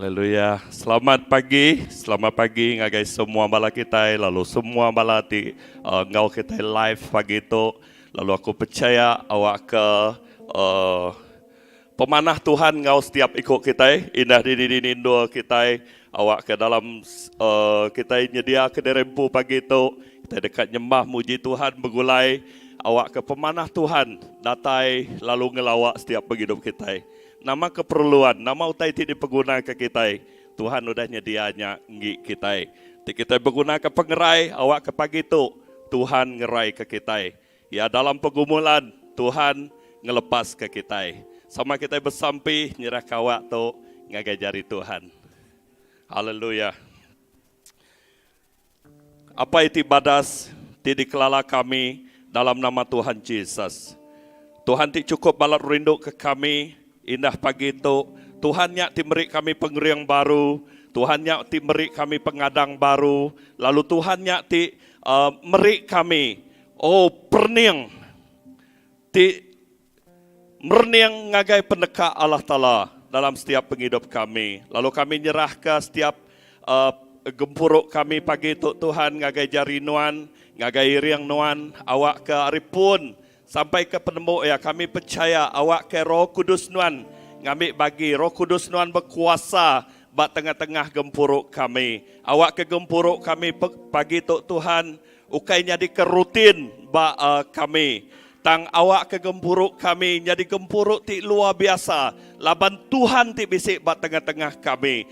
Haleluya. Selamat pagi ngagai semua bala kita, lalu semua bala di ngau kita live pagi itu. Lalu aku percaya awak ke pemanah Tuhan ngau setiap ikut kita, indah di Indo kita, awak ke dalam kita nyedia ke derempu pagi itu, kita dekat nyembah muji Tuhan begulai, awak ke pemanah Tuhan datai lalu ngelawak setiap hidup kita. Nama keperluan, nama utai ti diperguna ke kita. Tuhan udah nyedianya ngi kita. Ti kita berguna ke pengerai, awak ke pagi itu Tuhan ngerai ke kita. Ya dalam pergumulan Tuhan ngelepas ke kita. Sama kita bersampi nyerah kawak tu ngagajari Tuhan. Haleluya. Apa itu badas ti dikelala kami dalam nama Tuhan Yesus. Tuhan ti cukup balat rindu ke kami. Indah pagi itu, Tuhan nyak timeri kami pengeriang baru, Tuhan nyak timeri kami pengadang baru, lalu Tuhan nyak ti meri kami, perniang, ti merniang ngagai pendekak Allah Ta'ala dalam setiap penghidup kami. Lalu kami nyerah ke setiap gempuruk kami pagi itu Tuhan ngagai jari nuan, ngagai riang nuan, awak ke aripun, sampai ke penemu ya kami percaya awak ke Roh Kudus nuan ngambil bagi Roh Kudus nuan berkuasa bak tengah-tengah gempuruk kami. Awak ke gempuruk kami pagi tu Tuhan ukai jadi kerutin bak kami. Tang awak ke gempuruk kami jadi gempuruk ti luar biasa. Laban Tuhan ti bisik bak tengah-tengah kami.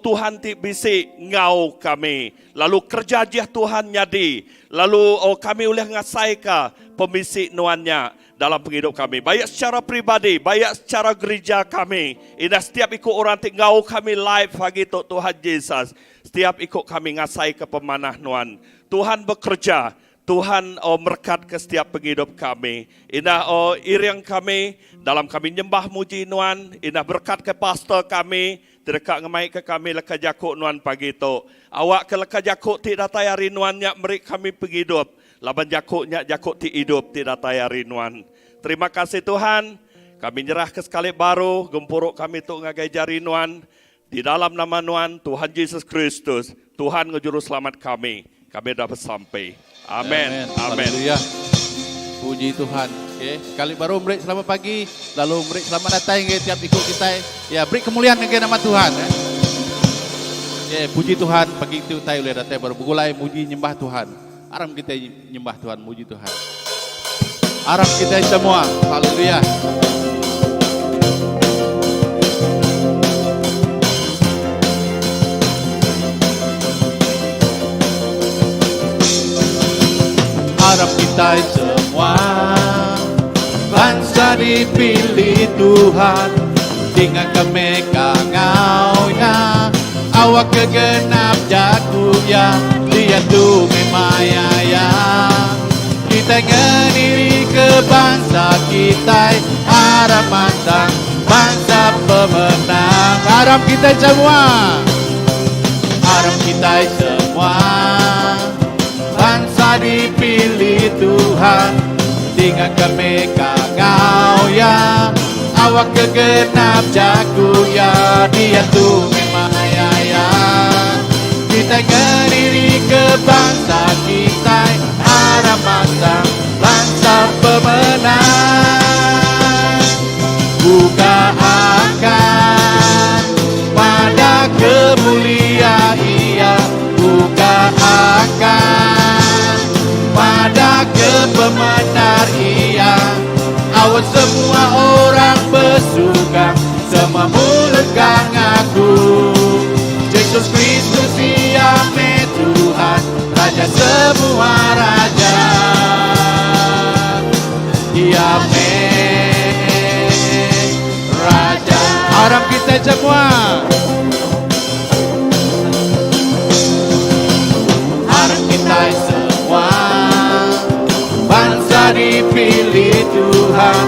Tuhan ti bisik ngau kami. Lalu kerja jah Tuhan nyadi. Lalu kami boleh ngasai ka pemisik nuannya dalam penghidup kami. Baik secara pribadi, baik secara gereja kami. Indah setiap ikut orang ti ngau kami live pagi tu Tuhan Yesus. Setiap ikut kami ngasai ke pemanah nuan. Tuhan bekerja. Tuhan berkat ke setiap penghidup kami. Indah iriang kami dalam kami nyembah muji nuan. Indah berkat ke pastor kami. Terdekat ngemai ke kami leka jakuk nuan pagi itu. Awak ke leka jakuk ti datai hari nuan nyak merik kami penghidup. Laban jakuknya jakuk ti hidup ti datai hari nuan. Terima kasih Tuhan. Kami nyerah ke sekali baru. Gempuruk kami tu ngagai jari nuan. Di dalam nama nuan Tuhan Yesus Kristus. Tuhan ngejuru selamat kami. Kami dapat sampai. Amin. Amin. Haleluya. Puji Tuhan. Okay. Sekali baru beri selamat pagi, lalu beri selamat datang ke tiap ikut kita. Ya, beri kemuliaan ke nama Tuhan. Okay. Puji Tuhan, pagi itu kita boleh datang baru begulai muji nyembah Tuhan. Aram kita nyembah Tuhan, muji Tuhan. Aram kita semua. Haleluya. Harap kita semua bangsa dipilih Tuhan dengan kemegang ngaunya awak kegenap jagunya dia tu memaya kita ngendiri ke bangsa kita harap matang bangsa pemenang harap kita semua bangsa dipilih Tuhan dengan kemegang ya awak kegenap jagunya dia tu memaya kita ngediri ke bangsa kita harap matang bangsa pemenang buka akan pada kemuliaan ia buka akan pada kebenar ia awak semua orang bersuka semua mulut ngaku Yesus Kristus ia Tuhan Raja semua raja ia Raja harap kita semua harap kita semua bangsa dipilih Tuhan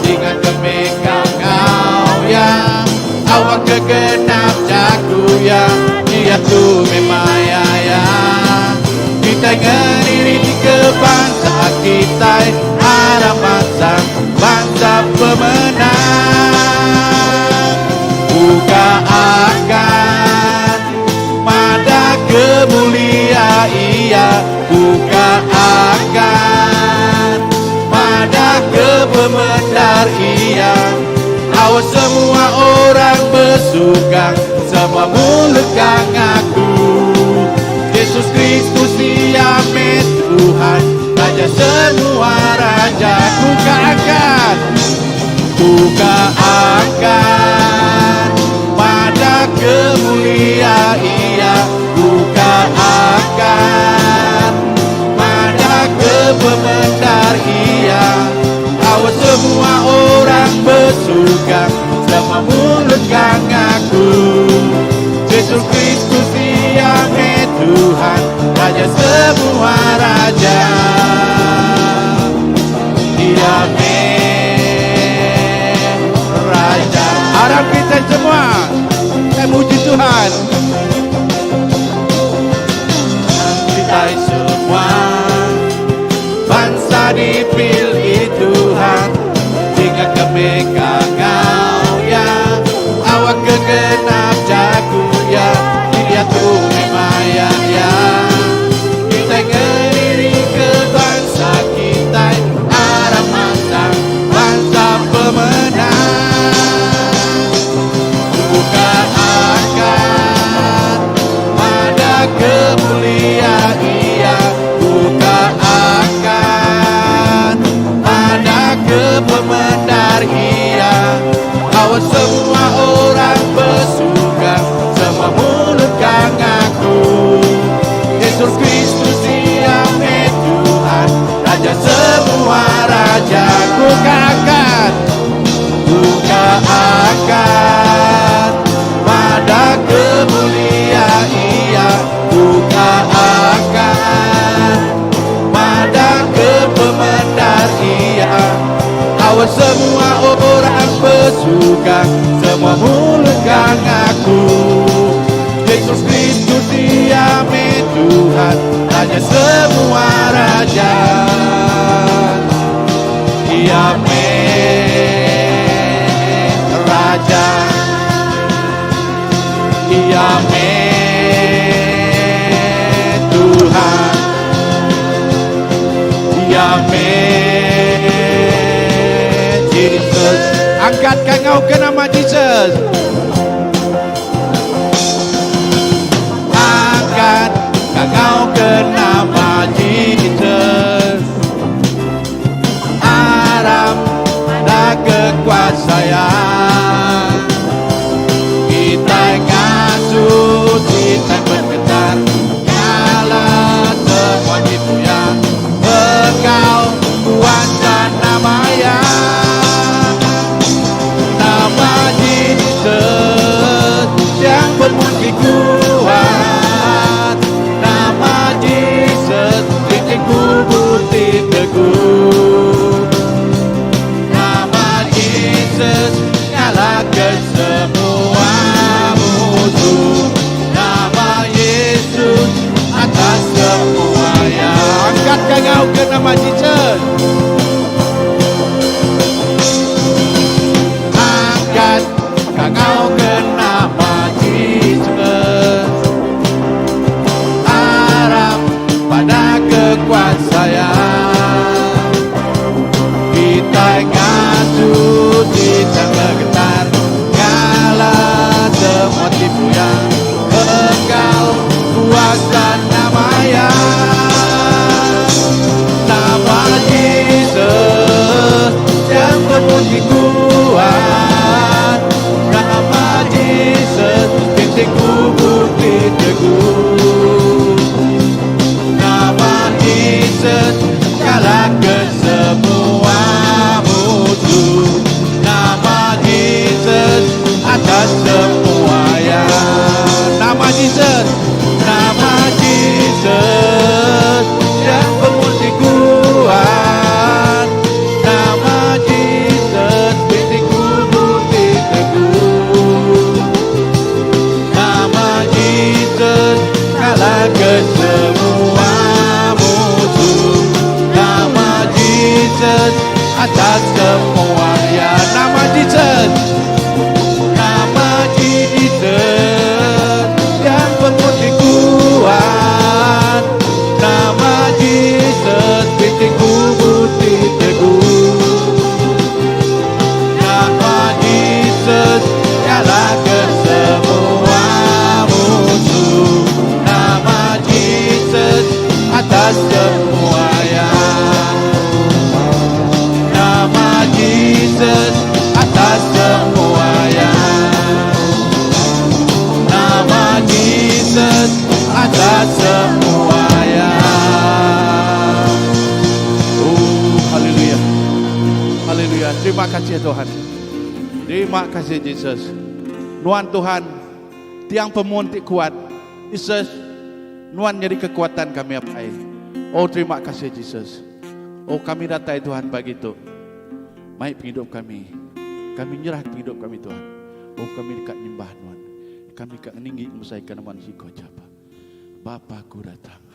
dengan kemegang ya awak kegenap jagunya dia tu memaya kita ngediri ke bangsa kita harap bangsa pemenang buka akan Ia, buka akan pada kepemendar Ia. Awas semua orang bersuka, semua mulutkan aku. Yesus Kristus Dia Tuhan, Raja semua raja. Buka akan pada kemuliaan Ia, buka akan pada kepemendar Ia. Awas semua orang bersuka, semua mulutkan aku. Yesus Kristus Dia Tuhan, Raja semua raja. Dia Raja. Harap kita semua memuji Tuhan. Kita semua bangsa dipilih Tuhan, hingga kemegahan ya. Awak kegenap jago ya, Dia Tuhan maya ya. Kita ngediri ke bangsa kita, arah masa bangsa pemenang. Buka akan pada kemuliaan Ia, buka akan pada kepemendar Ia. Awas semua orang bersuka, semua mulutkan aku. Yesus Kristus Dia Tuhan, Raja semua raja. Buka akan pada kemuliaan Ia, buka akan pada kepemendar Ia. Awas semua orang bersuka, semua mulutkan aku. Yesus Kristus Dia Tuhan, Raja semua raja. Dia Raja, Dia Tuhan, Dia Jesus. Angkatkan kau ke nama Jesus. Angkat kau ke nama Jesus. Aram dan kekuasaan, kita ngasuh, kita bergetar, nyala semua dipunya. Engkau kuasa namanya, nama Jesus yang bermulti kuat. Nama Jesus titik kubur teguh. Nama Jesus nyalakan semua musuh. Nama Yesus atas semuanya. Angkatkan kau ke nama Jesus. Angkat kau ke nama Jesus. Harap pada kekuasaan, kita ngasuh, kita bergetar, nyala semua tipu yang engkau kuasa namanya. Nama Jesus yang bermulti kuat. Nama Jesus titik kubur teguh. Nama Jesus kalahkan semua musuh. Nama Jesus atas semua ya. Nama Jesus, nama Jesus yang bermulti kuat. Nama Jesus titik kubur teguh. Nama Jesus kalahkan semua musuh. Nama Jesus atas semua ya. Nama Jesus, nama Jesus yang bermulti kuat. semuanya. Oh, haleluya. Haleluya. Terima kasih Tuhan. Terima kasih Yesus. Nuan Tuhan, tiang pemuntik kuat. Yesus, Nuan jadi kekuatan kami apa ini. Oh, terima kasih Yesus. Oh, kami datang Tuhan pagi itu. Baik hidup kami. Kami nyerah hidup kami Tuhan. Oh, kami dekat nyembah Tuhan. Kami dekat meninggi mesaikan nama si kau japa. Bapa ku datang.